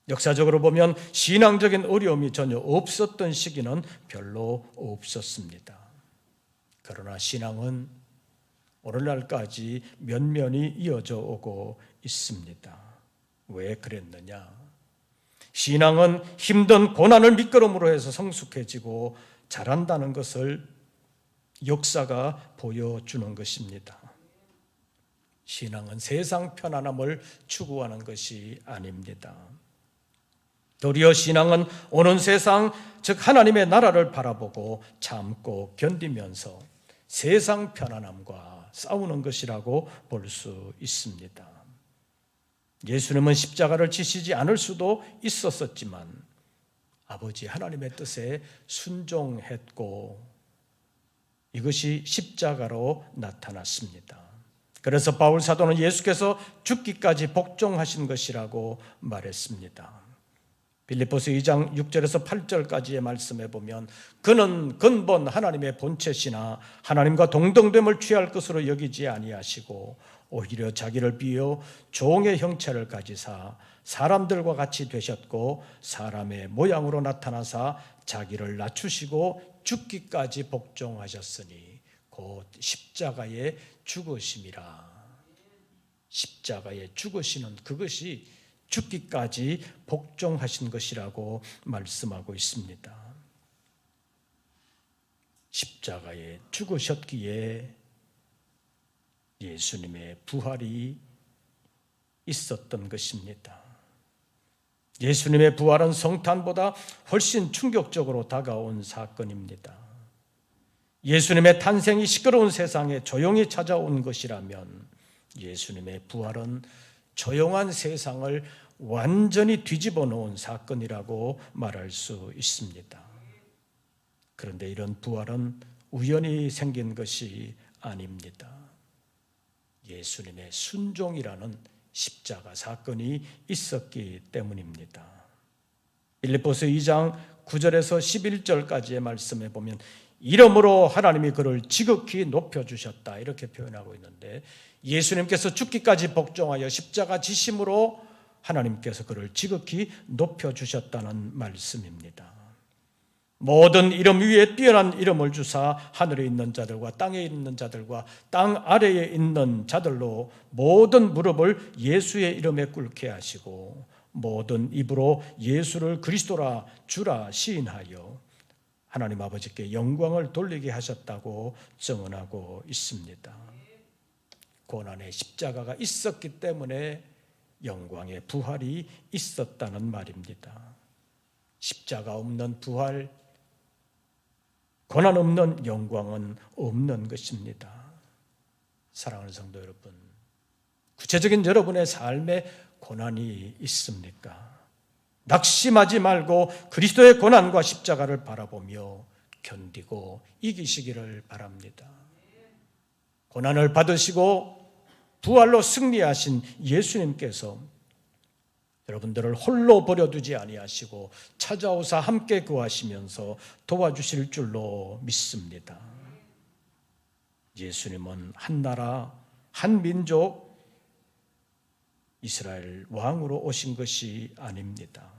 역사적으로 보면 신앙적인 어려움이 전혀 없었던 시기는 별로 없었습니다. 그러나 신앙은 오늘날까지 면면이 이어져 오고 있습니다. 왜 그랬느냐? 신앙은 힘든 고난을 밑거름으로 해서 성숙해지고 자란다는 것을 역사가 보여주는 것입니다. 신앙은 세상 편안함을 추구하는 것이 아닙니다. 도리어 신앙은 오는 세상, 즉 하나님의 나라를 바라보고 참고 견디면서 세상 편안함과 싸우는 것이라고 볼 수 있습니다. 예수님은 십자가를 지시지 않을 수도 있었지만 아버지 하나님의 뜻에 순종했고 이것이 십자가로 나타났습니다. 그래서 바울 사도는 예수께서 죽기까지 복종하신 것이라고 말했습니다. 빌립보서 2장 6절에서 8절까지의 말씀에 보면 그는 근본 하나님의 본체시나 하나님과 동등됨을 취할 것으로 여기지 아니하시고 오히려 자기를 비어 종의 형체를 가지사 사람들과 같이 되셨고 사람의 모양으로 나타나사 자기를 낮추시고 죽기까지 복종하셨으니 곧 십자가에 죽으심이라. 십자가에 죽으시는 그것이 죽기까지 복종하신 것이라고 말씀하고 있습니다. 십자가에 죽으셨기에 예수님의 부활이 있었던 것입니다. 예수님의 부활은 성탄보다 훨씬 충격적으로 다가온 사건입니다. 예수님의 탄생이 시끄러운 세상에 조용히 찾아온 것이라면 예수님의 부활은 조용한 세상을 완전히 뒤집어 놓은 사건이라고 말할 수 있습니다. 그런데 이런 부활은 우연히 생긴 것이 아닙니다. 예수님의 순종이라는 십자가 사건이 있었기 때문입니다. 빌립보서 2장 9절에서 11절까지의 말씀에 보면 이러므로 하나님이 그를 지극히 높여주셨다 이렇게 표현하고 있는데 예수님께서 죽기까지 복종하여 십자가 지심으로 하나님께서 그를 지극히 높여주셨다는 말씀입니다. 모든 이름 위에 뛰어난 이름을 주사 하늘에 있는 자들과 땅에 있는 자들과 땅 아래에 있는 자들로 모든 무릎을 예수의 이름에 꿇게 하시고 모든 입으로 예수를 그리스도라 주라 시인하여 하나님 아버지께 영광을 돌리게 하셨다고 증언하고 있습니다. 고난의 십자가가 있었기 때문에 영광의 부활이 있었다는 말입니다. 십자가 없는 부활, 고난 없는 영광은 없는 것입니다. 사랑하는 성도 여러분, 구체적인 여러분의 삶에 고난이 있습니까? 낙심하지 말고 그리스도의 고난과 십자가를 바라보며 견디고 이기시기를 바랍니다. 고난을 받으시고 부활로 승리하신 예수님께서 여러분들을 홀로 버려두지 아니하시고 찾아오사 함께 거하시면서 도와주실 줄로 믿습니다. 예수님은 한 나라, 한 민족, 이스라엘 왕으로 오신 것이 아닙니다.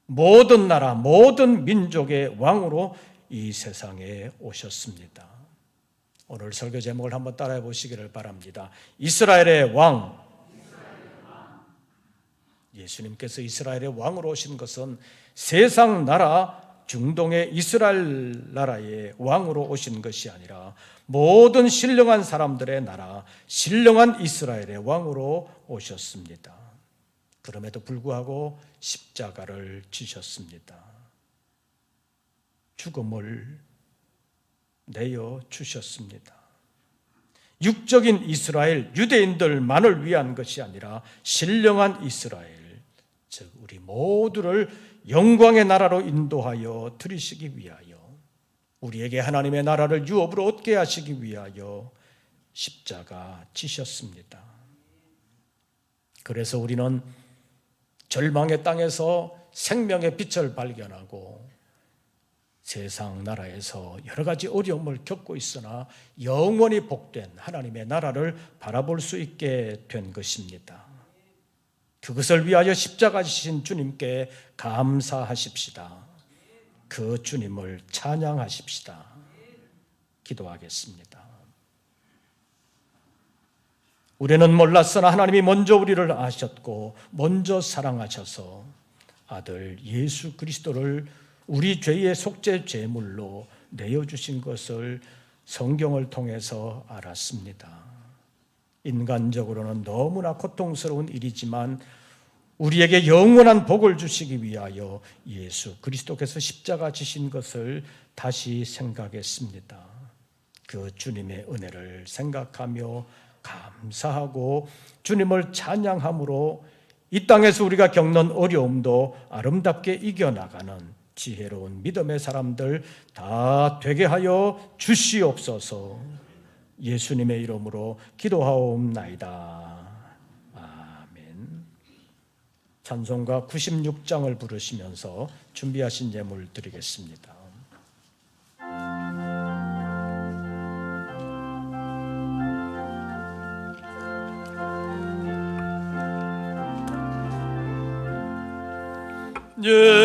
모든 나라, 모든 민족의 왕으로 이 세상에 오셨습니다. 오늘 설교 제목을 한번 따라해 보시기를 바랍니다. 이스라엘의 왕, 예수님께서 이스라엘의 왕으로 오신 것은 세상 나라 중동의 이스라엘 나라의 왕으로 오신 것이 아니라 모든 신령한 사람들의 나라, 신령한 이스라엘의 왕으로 오셨습니다. 그럼에도 불구하고 십자가를 지셨습니다. 죽음을 내어 주셨습니다. 육적인 이스라엘, 유대인들만을 위한 것이 아니라 신령한 이스라엘, 즉 우리 모두를 영광의 나라로 인도하여 들이시기 위하여, 우리에게 하나님의 나라를 유업으로 얻게 하시기 위하여 십자가 지셨습니다. 그래서 우리는 절망의 땅에서 생명의 빛을 발견하고 세상 나라에서 여러 가지 어려움을 겪고 있으나 영원히 복된 하나님의 나라를 바라볼 수 있게 된 것입니다. 그것을 위하여 십자가 지신 주님께 감사하십시다. 그 주님을 찬양하십시다. 기도하겠습니다. 우리는 몰랐으나 하나님이 먼저 우리를 아셨고 먼저 사랑하셔서 아들 예수 그리스도를 우리 죄의 속죄 제물로 내어주신 것을 성경을 통해서 알았습니다. 인간적으로는 너무나 고통스러운 일이지만 우리에게 영원한 복을 주시기 위하여 예수 그리스도께서 십자가 지신 것을 다시 생각했습니다. 그 주님의 은혜를 생각하며 감사하고 주님을 찬양함으로 이 땅에서 우리가 겪는 어려움도 아름답게 이겨나가는 지혜로운 믿음의 사람들 다 되게 하여 주시옵소서. 예수님의 이름으로 기도하옵나이다. 아멘. 찬송가 96장을 부르시면서 준비하신 예물 드리겠습니다.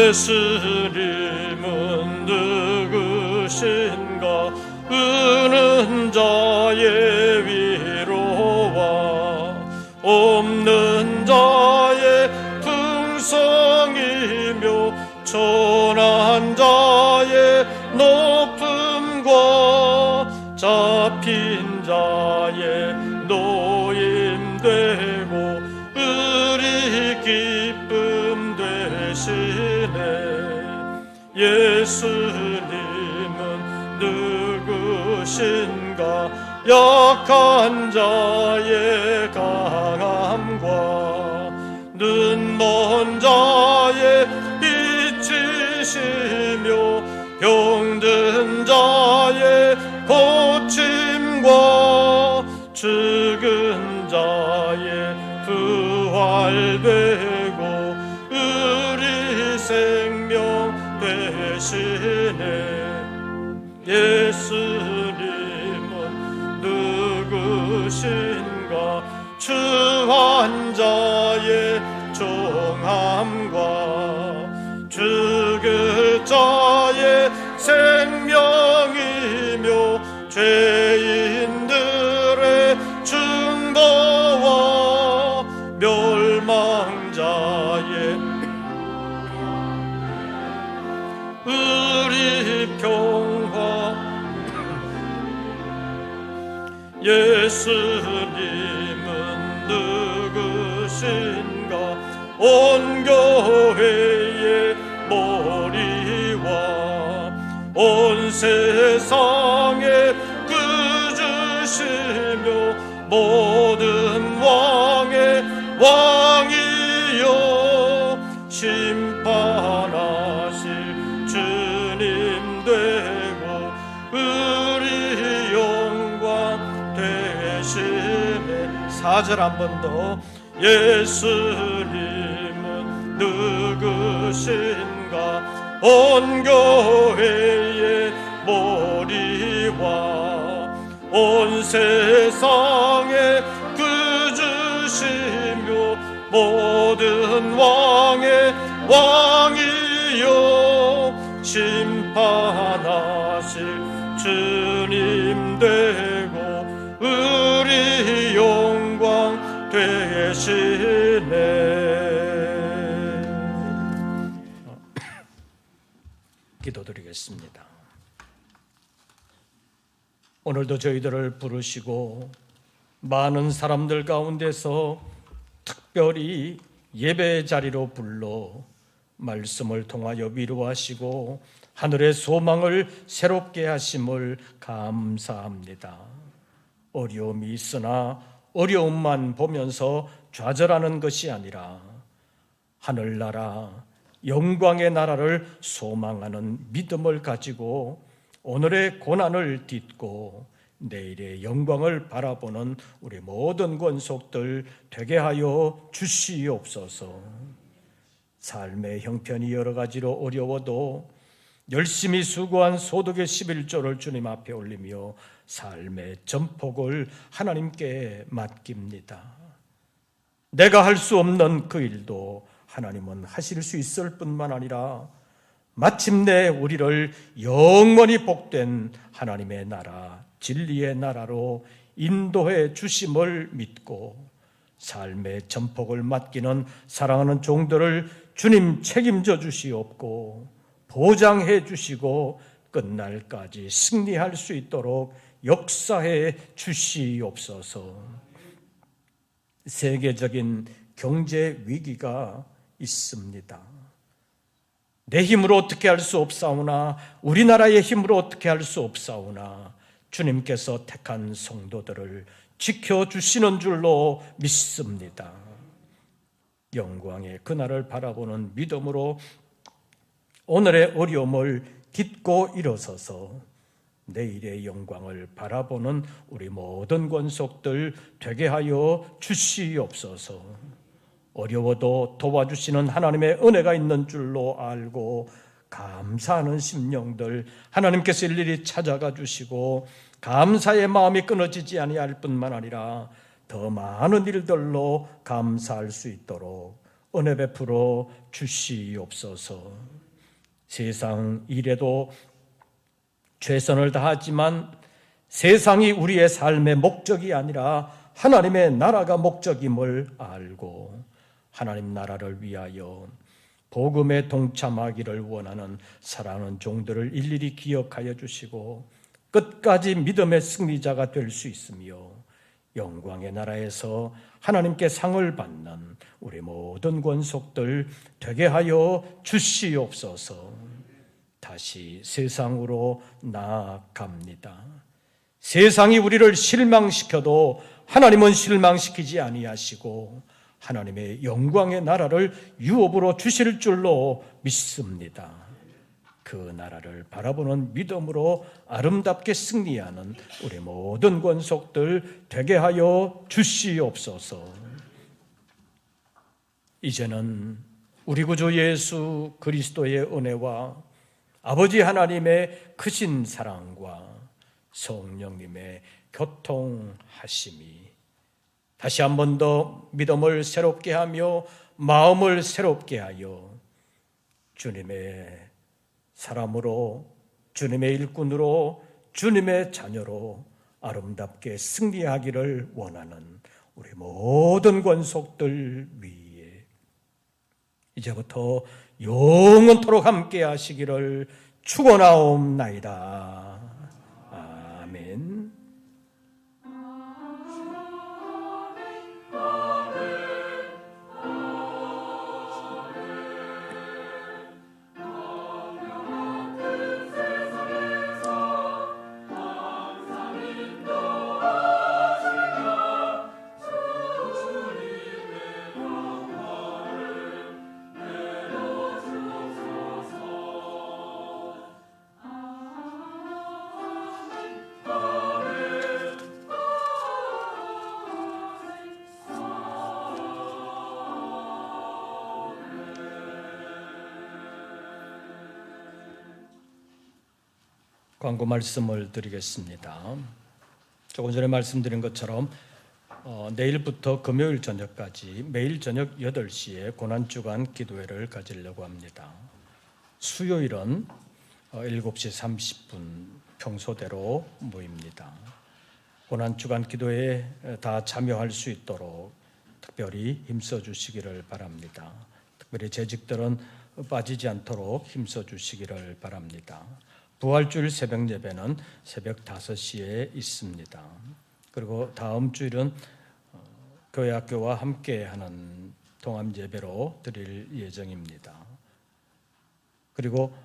예수님은 누구신가? 의는 자의 위로와 없는 자의 풍성이며 천한 자의 높음과 잡힌 자의 노임되고 의리 기쁨 되시네. 예수님은 누구신가? 약한 자의 강함과 눈먼 자의 빛이시며 병든 자의 고침과 죽은 자의 부활되고 의리 생명 되시네. 예수님은 누구신가? 추한 자의 종함과 죽을 자의 생명이며 죄인들의 증거와 멸망자의 의리 평화. 예수님은 누구신가? 온 교회의 머리와 온 세상의 구주시며 모든 왕의 왕이여 심판하실 주님 되고 우리 영광 되시네. 4절 한 번 더. 예수님은 누구신가? 온 교회의 머리와 온 세상의 구주시며 모든 왕의 왕이여 심판하실 주님 되고 우리 영광 되시네. 기도하겠습니다. 오늘도 저희들을 부르시고 많은 사람들 가운데서 특별히 예배 자리로 불러 말씀을 통하여 위로하시고 하늘의 소망을 새롭게 하심을 감사합니다. 어려움이 있으나 어려움만 보면서 좌절하는 것이 아니라 하늘나라, 영광의 나라를 소망하는 믿음을 가지고 오늘의 고난을 딛고 내일의 영광을 바라보는 우리 모든 권속들 되게 하여 주시옵소서. 삶의 형편이 여러 가지로 어려워도 열심히 수고한 소득의 11조를 주님 앞에 올리며 삶의 전폭을 하나님께 맡깁니다. 내가 할 수 없는 그 일도 하나님은 하실 수 있을 뿐만 아니라 마침내 우리를 영원히 복된 하나님의 나라, 진리의 나라로 인도해 주심을 믿고 삶의 전폭을 맡기는 사랑하는 종들을 주님 책임져 주시옵고 보장해 주시고 끝날까지 승리할 수 있도록 역사해 주시옵소서. 세계적인 경제 위기가 있습니다. 내 힘으로 어떻게 할 수 없사오나 우리나라의 힘으로 어떻게 할 수 없사오나 주님께서 택한 성도들을 지켜주시는 줄로 믿습니다. 영광의 그날을 바라보는 믿음으로 오늘의 어려움을 딛고 일어서서 내일의 영광을 바라보는 우리 모든 권속들 되게 하여 주시옵소서. 어려워도 도와주시는 하나님의 은혜가 있는 줄로 알고 감사하는 심령들 하나님께서 일일이 찾아가 주시고 감사의 마음이 끊어지지 아니할 뿐만 아니라 더 많은 일들로 감사할 수 있도록 은혜 베풀어 주시옵소서. 세상 일에도 최선을 다하지만 세상이 우리의 삶의 목적이 아니라 하나님의 나라가 목적임을 알고 하나님 나라를 위하여 복음에 동참하기를 원하는 사랑하는 종들을 일일이 기억하여 주시고 끝까지 믿음의 승리자가 될 수 있으며 영광의 나라에서 하나님께 상을 받는 우리 모든 권속들 되게 하여 주시옵소서. 다시 세상으로 나아갑니다. 세상이 우리를 실망시켜도 하나님은 실망시키지 아니하시고 하나님의 영광의 나라를 유업으로 주실 줄로 믿습니다. 그 나라를 바라보는 믿음으로 아름답게 승리하는 우리 모든 권속들 되게 하여 주시옵소서. 이제는 우리 구주 예수 그리스도의 은혜와 아버지 하나님의 크신 사랑과 성령님의 교통하심이 다시 한 번 더 믿음을 새롭게 하며 마음을 새롭게 하여 주님의 사람으로 주님의 일꾼으로 주님의 자녀로 아름답게 승리하기를 원하는 우리 모든 권속들 위에 이제부터 영원토록 함께 하시기를 축원하옵나이다. 아멘. 광고 말씀을 드리겠습니다. 조금 전에 말씀드린 것처럼 내일부터 금요일 저녁까지 매일 저녁 8시에 고난주간 기도회를 가지려고 합니다. 수요일은 7시 30분 평소대로 모입니다. 고난주간 기도회에 다 참여할 수 있도록 특별히 힘써 주시기를 바랍니다. 특별히 재직들은 빠지지 않도록 힘써 주시기를 바랍니다. 부활주일 새벽 예배는 새벽 5시에 있습니다. 그리고 다음 주일은 교회 학교와 함께하는 동암 예배로 드릴 예정입니다. 그리고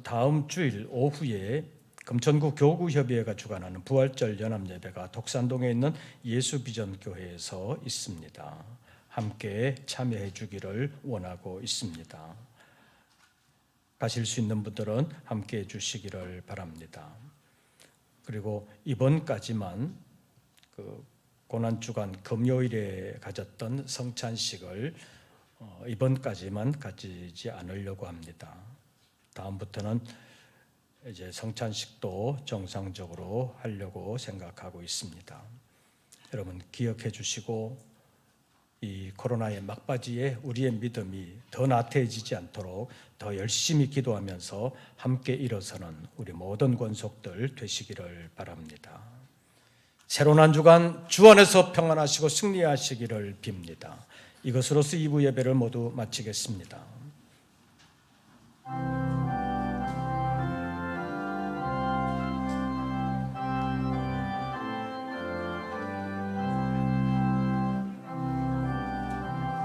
다음 주일 오후에 금천구 교구협의회가 주관하는 부활절 연합예배가 독산동에 있는 예수비전교회에서 있습니다. 함께 참여해 주기를 원하고 있습니다. 가실 수 있는 분들은 함께 해 주시기를 바랍니다. 그리고 이번까지만 고난주간 금요일에 가졌던 성찬식을 이번까지만 가지지 않으려고 합니다. 다음부터는 이제 성찬식도 정상적으로 하려고 생각하고 있습니다. 여러분 기억해 주시고 이 코로나의 막바지에 우리의 믿음이 더 나태해지지 않도록 더 열심히 기도하면서 함께 일어서는 우리 모든 권속들 되시기를 바랍니다. 새로운 한 주간 주 안에서 평안하시고 승리하시기를 빕니다. 이것으로서 2부 예배를 모두 마치겠습니다.